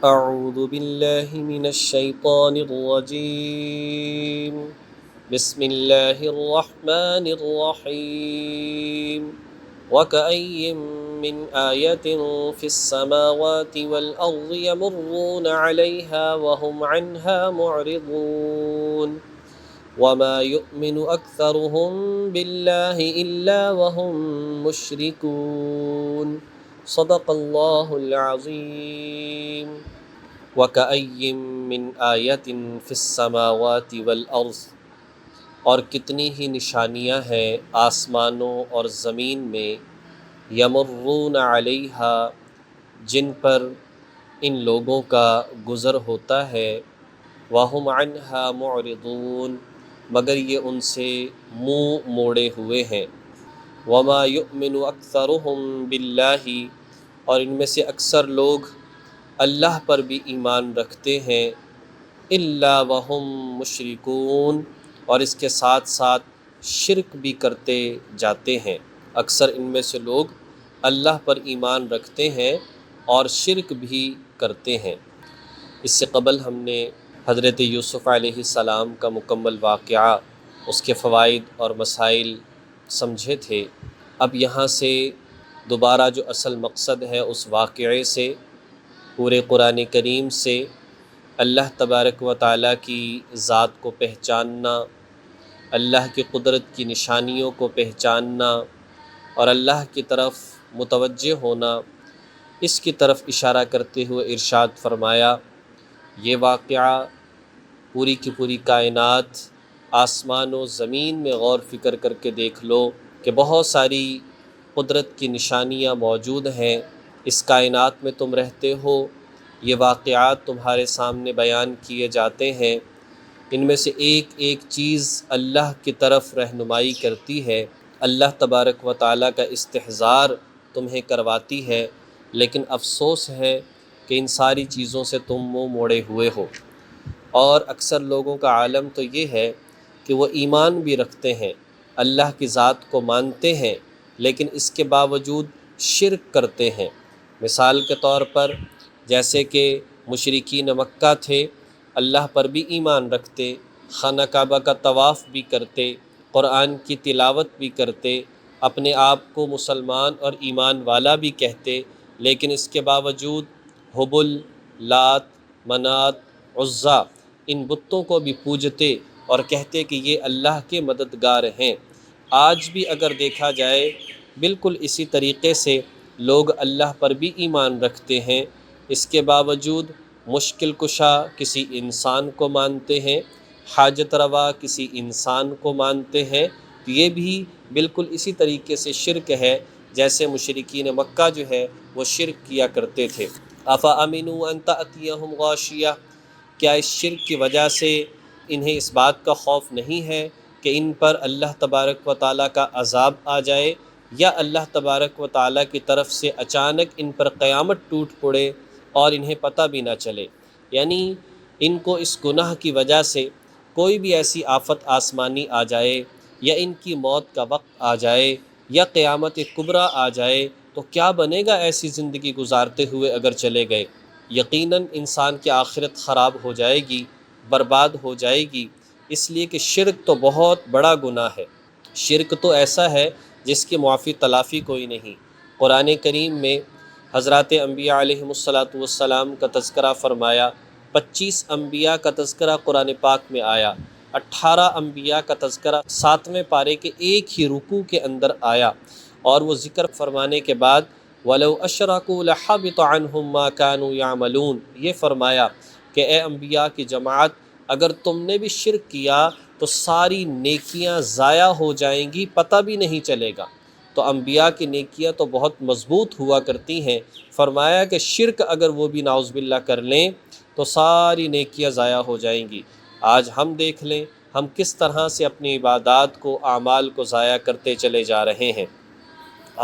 أعوذ بالله من الشيطان الرجيم. بسم الله الرحمن الرحيم. وكأي من آية في السماوات والأرض يمرون عليها وهم عنها معرضون وما يؤمن أكثرهم بالله إلا وهم مشركون. صدق الله العظيم. وَكَأَيٍّ مِّنْ آيَةٍ فِي السَّمَاوَاتِ وَالْأَرْضِ، اور کتنی ہی نشانیاں ہیں آسمانوں اور زمین میں، یمرون علیہا، جن پر ان لوگوں کا گزر ہوتا ہے، وَهُمْ عَنْهَا مُعْرِضُونَ، مگر یہ ان سے منہ موڑے ہوئے ہیں، وَمَا يُؤْمِنُ أَكْثَرُهُمْ بِاللَّهِ، اور ان میں سے اکثر لوگ اللہ پر بھی ایمان رکھتے ہیں، الا وہم مشرکون، اور اس کے ساتھ ساتھ شرک بھی کرتے جاتے ہیں۔ اکثر ان میں سے لوگ اللہ پر ایمان رکھتے ہیں اور شرک بھی کرتے ہیں۔ اس سے قبل ہم نے حضرت یوسف علیہ السلام کا مکمل واقعہ، اس کے فوائد اور مسائل سمجھے تھے۔ اب یہاں سے دوبارہ جو اصل مقصد ہے اس واقعے سے، پورے قرآن کریم سے اللہ تبارک و تعالیٰ کی ذات کو پہچاننا، اللہ کی قدرت کی نشانیوں کو پہچاننا اور اللہ کی طرف متوجہ ہونا، اس کی طرف اشارہ کرتے ہوئے ارشاد فرمایا، یہ واقعہ پوری کی پوری کائنات، آسمان و زمین میں غور فکر کر کے دیکھ لو کہ بہت ساری قدرت کی نشانیاں موجود ہیں، اس کائنات میں تم رہتے ہو، یہ واقعات تمہارے سامنے بیان کیے جاتے ہیں، ان میں سے ایک ایک چیز اللہ کی طرف رہنمائی کرتی ہے، اللہ تبارک و تعالیٰ کا استحضار تمہیں کرواتی ہے، لیکن افسوس ہے کہ ان ساری چیزوں سے تم منہ موڑے ہوئے ہو۔ اور اکثر لوگوں کا عالم تو یہ ہے کہ وہ ایمان بھی رکھتے ہیں، اللہ کی ذات کو مانتے ہیں، لیکن اس کے باوجود شرک کرتے ہیں۔ مثال کے طور پر جیسے کہ مشرکین مکہ تھے، اللہ پر بھی ایمان رکھتے، خانہ کعبہ کا طواف بھی کرتے، قرآن کی تلاوت بھی کرتے، اپنے آپ کو مسلمان اور ایمان والا بھی کہتے، لیکن اس کے باوجود حبل، لات، منات، عزیٰ، ان بتوں کو بھی پوجتے اور کہتے کہ یہ اللہ کے مددگار ہیں۔ آج بھی اگر دیکھا جائے بالکل اسی طریقے سے لوگ اللہ پر بھی ایمان رکھتے ہیں، اس کے باوجود مشکل کشا کسی انسان کو مانتے ہیں، حاجت روا کسی انسان کو مانتے ہیں، تو یہ بھی بالکل اسی طریقے سے شرک ہے جیسے مشرکین مکہ جو ہے وہ شرک کیا کرتے تھے۔ افامنوا ان تأتیہم غاشیہ، کیا اس شرک کی وجہ سے انہیں اس بات کا خوف نہیں ہے کہ ان پر اللہ تبارک و تعالیٰ کا عذاب آ جائے، یا اللہ تبارک و تعالیٰ کی طرف سے اچانک ان پر قیامت ٹوٹ پڑے اور انہیں پتہ بھی نہ چلے، یعنی ان کو اس گناہ کی وجہ سے کوئی بھی ایسی آفت آسمانی آ جائے، یا ان کی موت کا وقت آ جائے، یا قیامت کبریٰ آ جائے، تو کیا بنے گا ایسی زندگی گزارتے ہوئے اگر چلے گئے؟ یقیناً انسان کی آخرت خراب ہو جائے گی، برباد ہو جائے گی، اس لیے کہ شرک تو بہت بڑا گناہ ہے، شرک تو ایسا ہے جس کی معافی تلافی کوئی نہیں۔ قرآن کریم میں حضرات انبیاء علیہم السلام کا تذکرہ فرمایا، 25 انبیاء کا تذکرہ قرآن پاک میں آیا، 18 انبیاء کا تذکرہ 7ویں پارے کے ایک ہی رکوع کے اندر آیا، اور وہ ذکر فرمانے کے بعد وَلَوْ أَشْرَكُوا لَحَبِطَ عَنْهُمْ مَا كَانُوا يَعْمَلُونَ، یہ فرمایا کہ اے انبیاء کی جماعت، اگر تم نے بھی شرک کیا تو ساری نیکیاں ضائع ہو جائیں گی، پتہ بھی نہیں چلے گا۔ تو انبیاء کی نیکیاں تو بہت مضبوط ہوا کرتی ہیں، فرمایا کہ شرک اگر وہ بھی نعوذ باللہ کر لیں تو ساری نیکیاں ضائع ہو جائیں گی۔ آج ہم دیکھ لیں ہم کس طرح سے اپنی عبادات کو، اعمال کو ضائع کرتے چلے جا رہے ہیں۔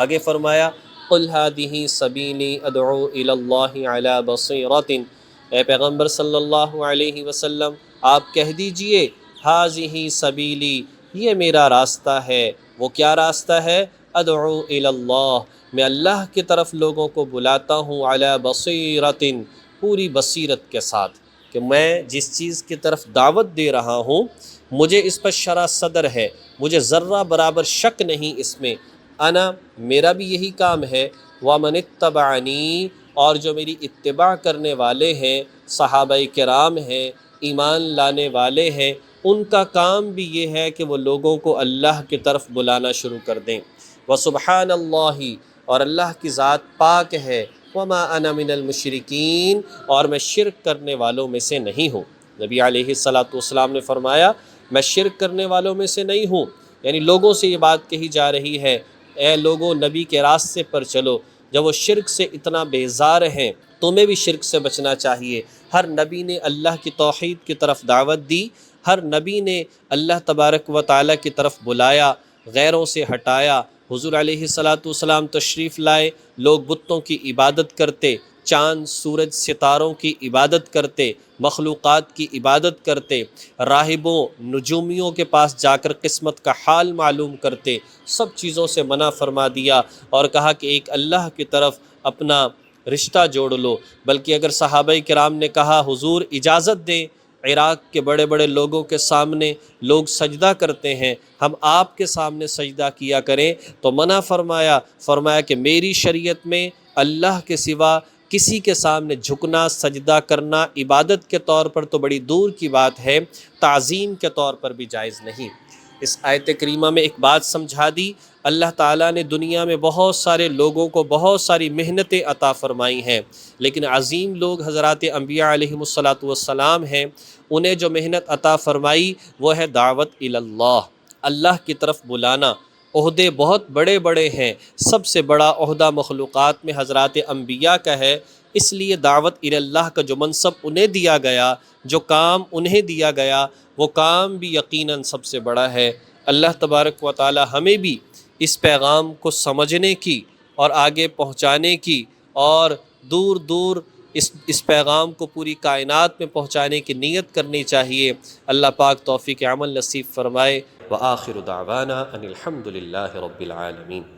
آگے فرمایا قُلْ هَٰذِهِ سَبِيلِي أَدْعُو إِلَى اللَّهِ عَلَىٰ بَصِيرَةٍ، اے پیغمبر صلی اللہ علیہ وسلم آپ کہہ دیجئے هَٰذِهِ سَبِيلِي، یہ میرا راستہ ہے۔ وہ کیا راستہ ہے؟ أَدْعُو إِلَى اللَّهِ، میں اللہ کی طرف لوگوں کو بلاتا ہوں، عَلَىٰ بَصِيرَةٍ، پوری بصیرت کے ساتھ کہ میں جس چیز کی طرف دعوت دے رہا ہوں مجھے اس پر شرح صدر ہے، مجھے ذرہ برابر شک نہیں اس میں، میرا بھی یہی کام ہے، وَمَنِ اتَّبَعَنِی، اور جو میری اتباع کرنے والے ہیں، صحابہ کرام ہیں، ایمان لانے والے ہیں، ان کا کام بھی یہ ہے کہ وہ لوگوں کو اللہ کی طرف بلانا شروع کر دیں۔ وَسُبْحَانَ اللَّهِ، اور اللہ کی ذات پاک ہے، وَمَا أَنَا مِنَ الْمُشْرِكِينَ، اور میں شرک کرنے والوں میں سے نہیں ہوں۔ نبی علیہ السلام نے فرمایا میں شرک کرنے والوں میں سے نہیں ہوں، یعنی لوگوں سے یہ بات کہی جا رہی ہے اے لوگوں نبی کے راستے پر چلو، جب وہ شرک سے اتنا بیزار ہیں تمہیں بھی شرک سے بچنا چاہیے۔ ہر نبی نے اللہ کی توحید کی طرف دعوت دی، ہر نبی نے اللہ تبارک و تعالیٰ کی طرف بلایا، غیروں سے ہٹایا۔ حضور علیہ السلام تشریف لائے، لوگ بتوں کی عبادت کرتے، چاند سورج ستاروں کی عبادت کرتے، مخلوقات کی عبادت کرتے، راہبوں نجومیوں کے پاس جا کر قسمت کا حال معلوم کرتے، سب چیزوں سے منع فرما دیا اور کہا کہ ایک اللہ کی طرف اپنا رشتہ جوڑ لو۔ بلکہ اگر صحابہ کرام نے کہا حضور اجازت دیں، عراق کے بڑے بڑے لوگوں کے سامنے لوگ سجدہ کرتے ہیں، ہم آپ کے سامنے سجدہ کیا کریں، تو منع فرمایا کہ میری شریعت میں اللہ کے سوا کسی کے سامنے جھکنا، سجدہ کرنا عبادت کے طور پر تو بڑی دور کی بات ہے، تعظیم کے طور پر بھی جائز نہیں۔ اس آیت کریمہ میں ایک بات سمجھا دی، اللہ تعالیٰ نے دنیا میں بہت سارے لوگوں کو بہت ساری محنتیں عطا فرمائی ہیں، لیکن عظیم لوگ حضرات انبیاء علیہم السلام ہیں، انہیں جو محنت عطا فرمائی وہ ہے دعوت اللہ، اللہ کی طرف بلانا۔ عہدے بہت بڑے بڑے ہیں، سب سے بڑا عہدہ مخلوقات میں حضرات انبیاء کا ہے، اس لیے دعوت اللہ کا جو منصب انہیں دیا گیا، جو کام انہیں دیا گیا، وہ کام بھی یقیناً سب سے بڑا ہے۔ اللہ تبارک و تعالی ہمیں بھی اس پیغام کو سمجھنے کی اور آگے پہنچانے کی اور دور دور اس پیغام کو پوری کائنات میں پہنچانے کی نیت کرنی چاہیے۔ اللہ پاک توفیق عمل نصیب فرمائے۔ وآخر دعوانا ان الحمد للہ رب العالمین۔